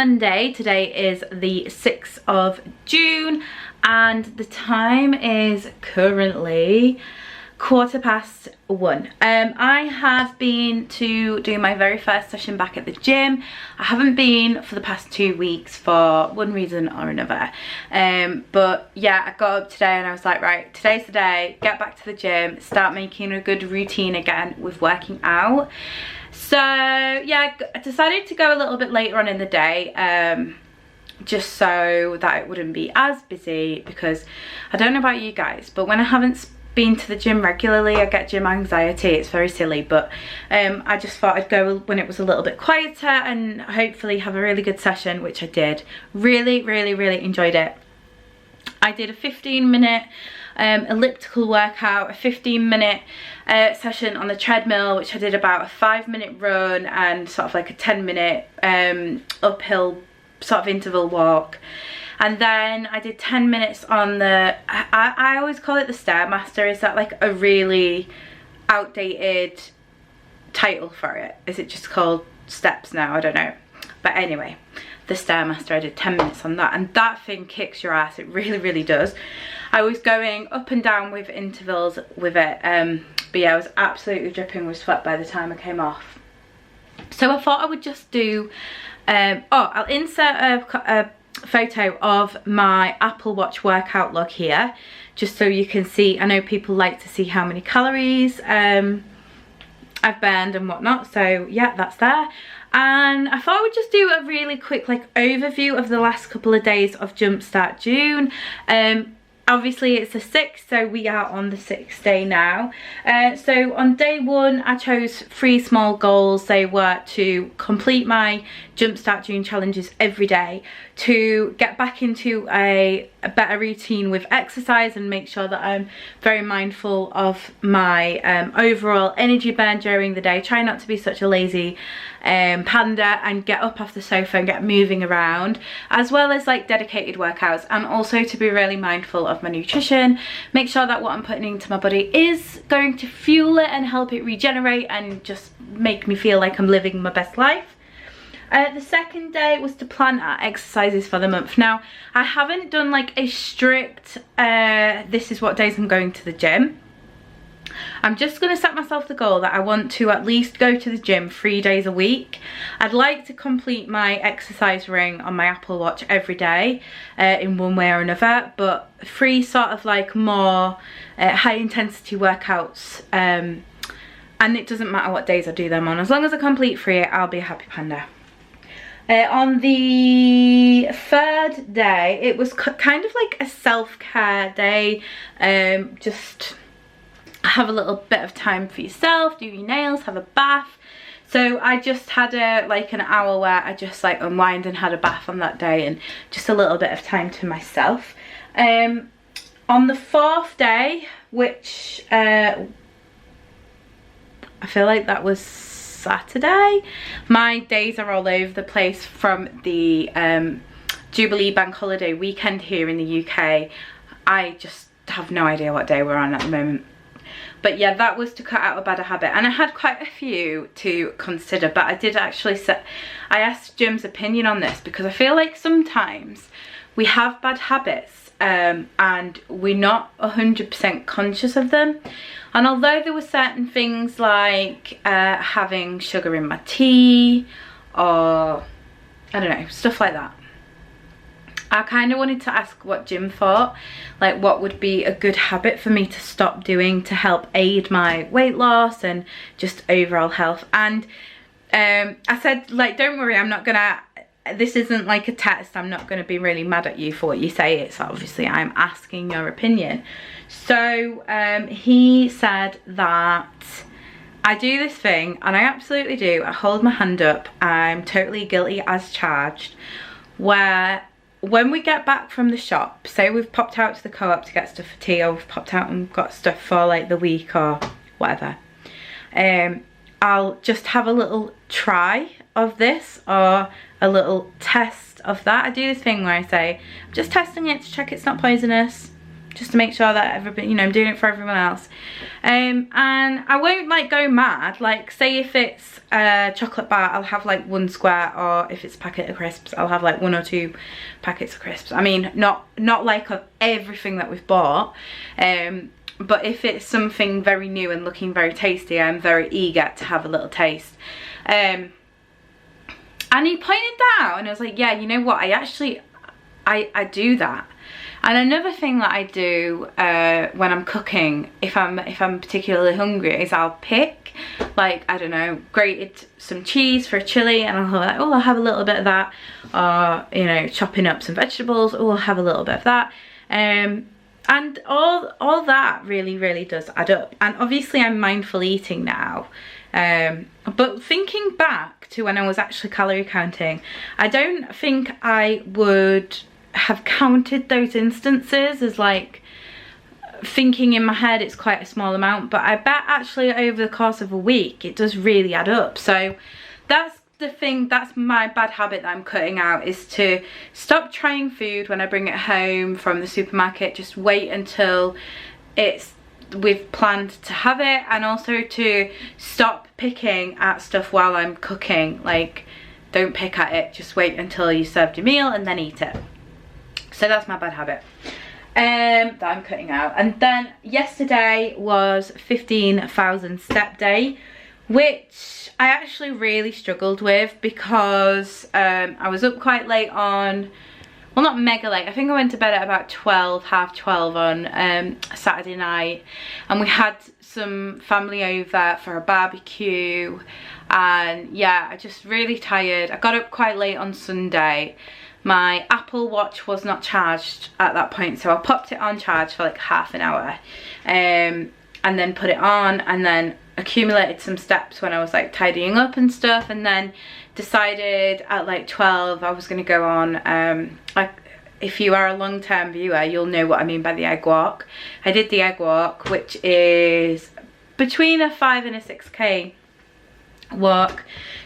Monday. Today is the 6th of June and the time is currently 1:15. I have been to do my very first session back at the gym. I haven't been for the past 2 weeks for one reason or another, but yeah, I got up today and I was like, right, today's the day, get back to the gym, start making a good routine again with working out. So yeah, I decided to go a little bit later on in the day, just so that it wouldn't be as busy, because I don't know about you guys, but when I haven't been to the gym regularly, I get gym anxiety. It's very silly, but I just thought I'd go when it was a little bit quieter and hopefully have a really good session, which I did. Really enjoyed it. I did a 15-minute elliptical workout, a 15-minute session on the treadmill, which I did about a 5-minute run and sort of like a 10-minute uphill sort of interval walk. And then I did 10 minutes on the, I always call it the Stairmaster. Is that like a really outdated title for it? Is it just called steps now? I don't know. But anyway, the Stairmaster, I did 10 minutes on that. And that thing kicks your ass. It really does. I was going up and down with intervals with it. But yeah, I was absolutely dripping with sweat by the time I came off. So I thought I would just do, I'll insert a photo of my Apple Watch workout log here, just so you can see. I know people like to see how many calories I've burned and whatnot, so yeah, that's there. And I thought I would just do a really quick like overview of the last couple of days of Jumpstart June. Obviously it's the 6th, so we are on the 6th day now. So on day 1 I chose 3 small goals. They were to complete my Jumpstart June challenges every day, to get back into a better routine with exercise and make sure that I'm very mindful of my overall energy burn during the day. Try not to be such a lazy panda and get up off the sofa and get moving around, as well as like dedicated workouts, and also to be really mindful of my nutrition. Make sure that what I'm putting into my body is going to fuel it and help it regenerate and just make me feel like I'm living my best life. The second day was to plan our exercises for the month. Now, I haven't done like a strict, this is what days I'm going to the gym. I'm just going to set myself the goal that I want to at least go to the gym 3 days a week. I'd like to complete my exercise ring on my Apple Watch every day in one way or another, but 3 sort of like more high intensity workouts, and it doesn't matter what days I do them on. As long as I complete 3, I'll be a happy panda. On the 3rd day, it was kind of like a self-care day. Just have a little bit of time for yourself, do your nails, have a bath. So I just had like an hour where I just like unwind and had a bath on that day, and just a little bit of time to myself. On the 4th day, which I feel like that was Saturday. My days are all over the place from the Jubilee Bank Holiday weekend here in the UK. I just have no idea what day we're on at the moment. But yeah, that was to cut out a bad habit, and I had quite a few to consider, but I did actually I asked Jim's opinion on this, because I feel like sometimes we have bad habits and we're not 100% conscious of them. And although there were certain things like having sugar in my tea, or I don't know, stuff like that, I kind of wanted to ask what Jim thought, like what would be a good habit for me to stop doing to help aid my weight loss and just overall health. And I said, like, don't worry, I'm not gonna, this isn't like a test, I'm not gonna be really mad at you for what you say. It's obviously I'm asking your opinion. So he said that I do this thing, and I absolutely do, I hold my hand up, I'm totally guilty as charged, where when we get back from the shop, say we've popped out to the co-op to get stuff for tea, or we've popped out and got stuff for like the week or whatever, I'll just have a little try of this or a little test of that. I do this thing where I say, I'm just testing it to check it's not poisonous. just to make sure that everybody, you know, I'm doing it for everyone else. And I won't like go mad. Like, say if it's a chocolate bar, I'll have like 1 square, or if it's a packet of crisps, I'll have like 1 or 2 packets of crisps. I mean, not like of everything that we've bought, but if it's something very new and looking very tasty, I'm very eager to have a little taste. And he pointed that out, and I was like, yeah, you know what, I do that. And another thing that I do when I'm cooking, if I'm particularly hungry, is I'll pick, like, I don't know, grated some cheese for a chili, and I'll like, oh, I'll have a little bit of that, or, you know, chopping up some vegetables, oh, I'll have a little bit of that. And all that really does add up. And obviously I'm mindful eating now, but thinking back to when I was actually calorie counting, I don't think I would have counted those instances as like thinking in my head it's quite a small amount, but I bet actually over the course of a week it does really add up. So that's the thing, that's my bad habit that I'm cutting out, is to stop trying food when I bring it home from the supermarket. Just wait until we've planned to have it, and also to stop picking at stuff while I'm cooking. Like, don't pick at it, just wait until you served your meal and then eat it. So that's my bad habit that I'm cutting out. And then yesterday was 15,000 step day, which I actually really struggled with, because I was up quite late on, well, not mega late, I think I went to bed at about 12, half 12 on Saturday night, and we had some family over for a barbecue, and yeah, I just really tired. I got up quite late on Sunday. My Apple Watch was not charged at that point, so I popped it on charge for like half an hour, and then put it on, and then accumulated some steps when I was like tidying up and stuff, and then decided at like 12 I was going to go on, like, if you are a long-term viewer, you'll know what I mean by the egg walk. I did the egg walk, which is between a 5 and a 6k walk.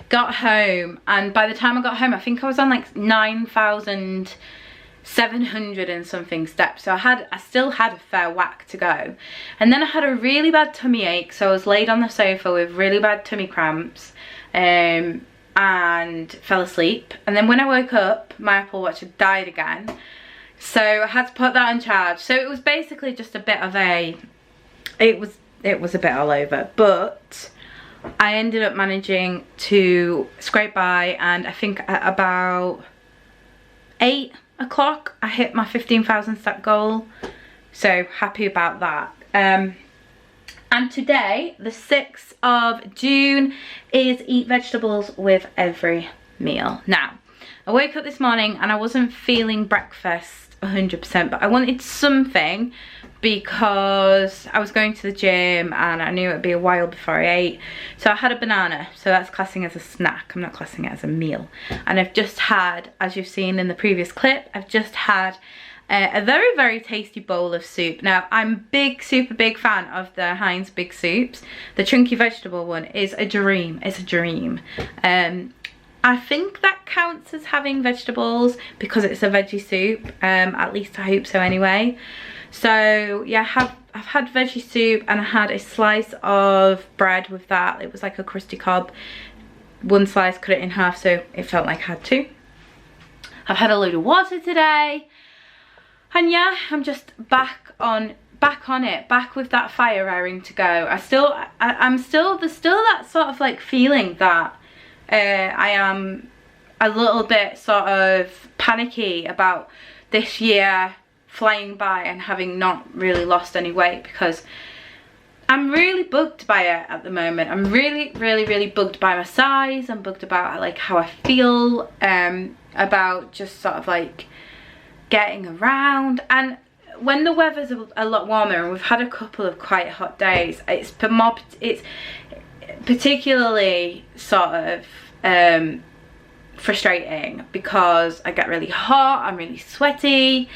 Got home, and by the time I got home, I think I was on like 9,700 and something steps, so I still had a fair whack to go. And then I had a really bad tummy ache, so I was laid on the sofa with really bad tummy cramps, and fell asleep. And then when I woke up, my Apple Watch had died again, so I had to put that on charge. So it was basically just a bit of a, it was a bit all over, but I ended up managing to scrape by, and I think at about 8 o'clock I hit my 15,000 step goal, so happy about that. And today, the 6th of June, is eat vegetables with every meal. Now, I woke up this morning and I wasn't feeling breakfast 100%, but I wanted something because I was going to the gym and I knew it would be a while before I ate. So I had a banana, so that's classing as a snack. I'm not classing it as a meal. And I've just had, as you've seen in the previous clip, I've just had a very tasty bowl of soup. Now, I'm super big fan of the Heinz Big Soups. The chunky vegetable one is a dream. It's a dream. I think that counts as having vegetables because it's a veggie soup. At least I hope so anyway. So yeah, I've had veggie soup, and I had a slice of bread with that. It was like a crusty cob. One slice, cut it in half, so it felt like I had two. I've had a load of water today. And yeah, I'm just back on it, back with that fire raring to go. there's still that sort of like feeling that I am a little bit sort of panicky about this year flying by and having not really lost any weight, because I'm really bugged by it at the moment. I'm really bugged by my size. I'm bugged about like how I feel, about just sort of like getting around. And when the weather's a lot warmer, and we've had a couple of quite hot days, it's particularly sort of frustrating, because I get really hot, I'm really sweaty,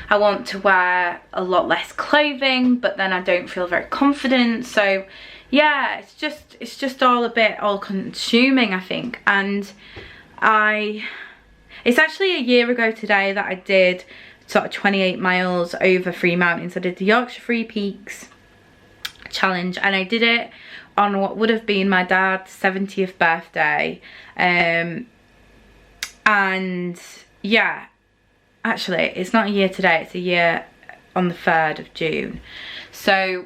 I want to wear a lot less clothing, but then I don't feel very confident. So yeah, it's just all a bit all consuming, I think. And it's actually a year ago today that I did sort of 28 miles over 3 mountains. I did the Yorkshire Free Peaks challenge, and I did it on what would have been my dad's 70th birthday. And yeah, actually it's not a year today, it's a year on the 3rd of June. So,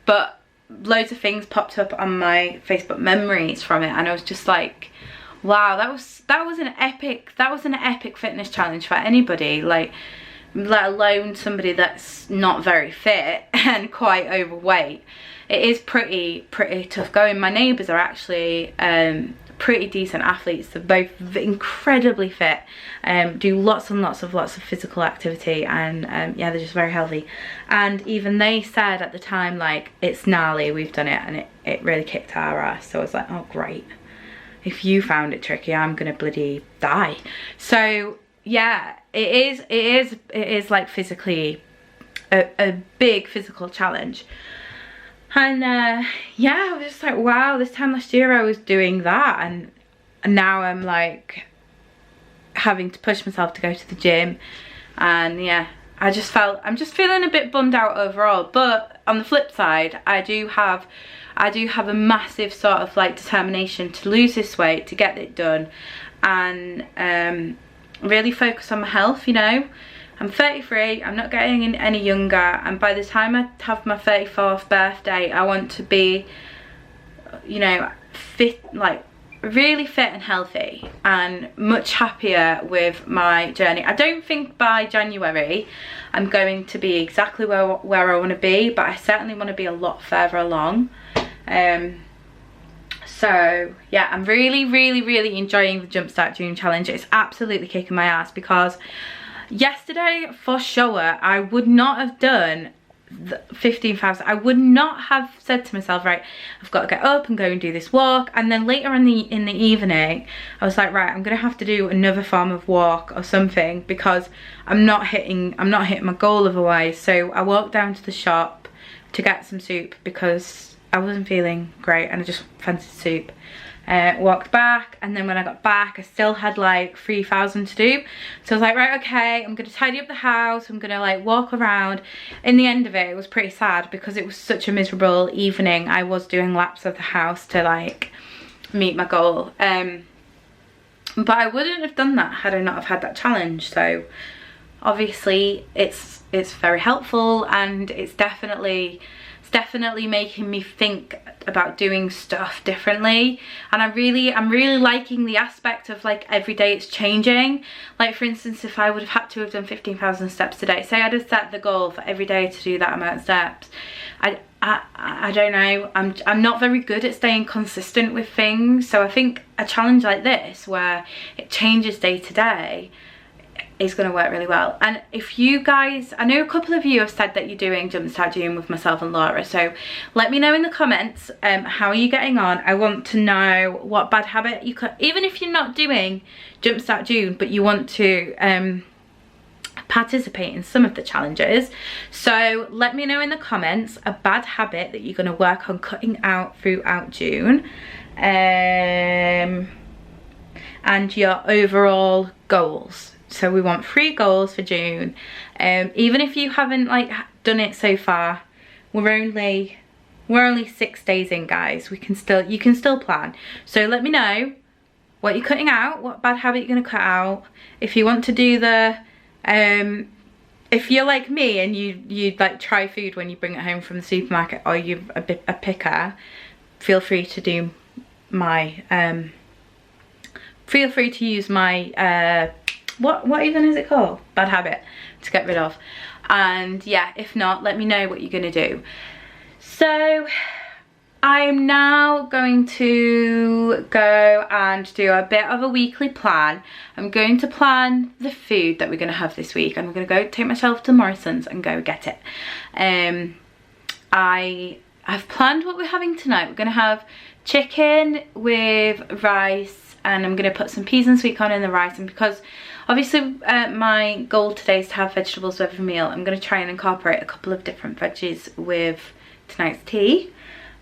but loads of things popped up on my Facebook memories from it, and I was just like, wow, that was an epic fitness challenge for anybody, like, let alone somebody that's not very fit and quite overweight. It is pretty tough going. My neighbours are actually pretty decent athletes. They're both incredibly fit, do lots of physical activity, and yeah, they're just very healthy. And even they said at the time, like, it's gnarly, we've done it, and it really kicked our ass. So I was like, oh great, if you found it tricky, I'm gonna bloody die. So yeah, it is like physically a big physical challenge. And yeah, I was just like, wow, this time last year I was doing that, and now I'm like having to push myself to go to the gym. And yeah, I'm just feeling a bit bummed out overall. But on the flip side, I do have a massive sort of like determination to lose this weight, to get it done, and really focus on my health, you know. I'm 33, I'm not getting any younger, and by the time I have my 34th birthday, I want to be, you know, fit, like really fit and healthy, and much happier with my journey. I don't think by January I'm going to be exactly where I want to be, but I certainly want to be a lot further along. So yeah, I'm really enjoying the Jumpstart June challenge. It's absolutely kicking my ass, because yesterday for sure I would not have done 15,000. I would not have said to myself, right, I've got to get up and go and do this walk. And then later in the evening I was like, right, I'm gonna have to do another form of walk or something, because I'm not hitting my goal otherwise. So I walked down to the shop to get some soup, because I wasn't feeling great and I just fancied soup. Walked back, and then when I got back I still had like 3,000 to do. So I was like, right, okay, I'm gonna tidy up the house, I'm gonna like walk around. In the end of it, it was pretty sad, because it was such a miserable evening. I was doing laps of the house to like meet my goal, but I wouldn't have done that had I not have had that challenge. So obviously it's very helpful, and it's definitely making me think about doing stuff differently. And I'm really liking the aspect of like every day it's changing. Like for instance, if I would have had to have done 15,000 steps a day, say I'd have set the goal for every day to do that amount of steps, I don't know, I'm not very good at staying consistent with things. So I think a challenge like this, where it changes day to day, is going to work really well. And if you guys, I know a couple of you have said that you're doing Jumpstart June with myself and Laura, so let me know in the comments, how are you getting on? I want to know what bad habit you could, even if you're not doing Jumpstart June but you want to participate in some of the challenges. So let me know in the comments a bad habit that you're going to work on cutting out throughout June, and your overall goals. So we want 3 goals for June. Even if you haven't like done it so far, we're only 6 days in, guys. You can still plan. So let me know what you're cutting out, what bad habit you're gonna cut out. If you want to do the if you're like me and you like try food when you bring it home from the supermarket, or you're a picker, feel free to do my feel free to use my what even is it called, bad habit, to get rid of. And yeah, if not, let me know what you're gonna do. So I'm now going to go and do a bit of a weekly plan. I'm going to plan the food that we're gonna have this week, and I'm gonna go take myself to Morrison's and go get it. I've planned what we're having tonight. We're gonna have chicken with rice, and I'm gonna put some peas and sweet corn in the rice. And because obviously my goal today is to have vegetables with every meal, I'm gonna try and incorporate a couple of different veggies with tonight's tea.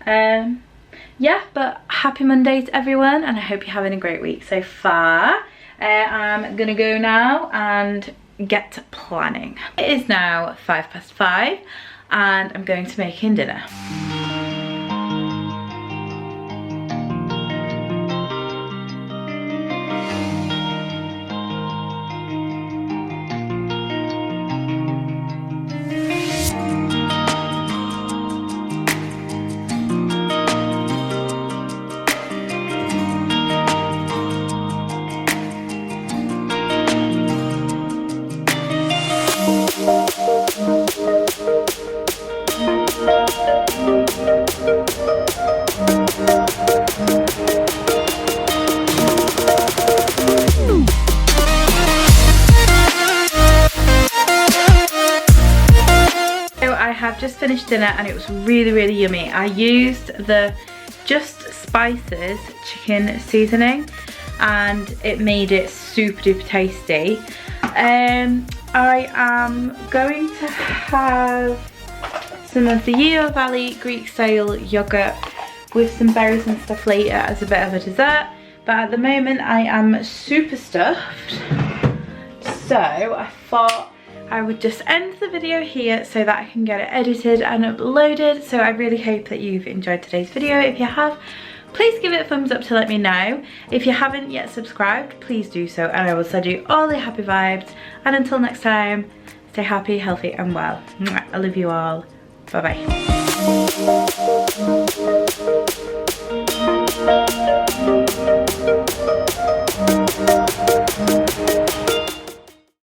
Yeah, but happy Monday to everyone, and I hope you're having a great week so far. I'm gonna go now and get planning. It is now 5:05 and I'm going to make him dinner. I've just finished dinner and it was really yummy. I used the Just Spices chicken seasoning and it made it super duper tasty. I am going to have some of the Yeo Valley Greek style yogurt with some berries and stuff later as a bit of a dessert, but at the moment I am super stuffed, so I thought I would just end the video here so that I can get it edited and uploaded. So I really hope that you've enjoyed today's video. If you have, please give it a thumbs up to let me know. If you haven't yet subscribed, please do so, and I will send you all the happy vibes. And until next time, stay happy, healthy and well. I love you all. Bye bye.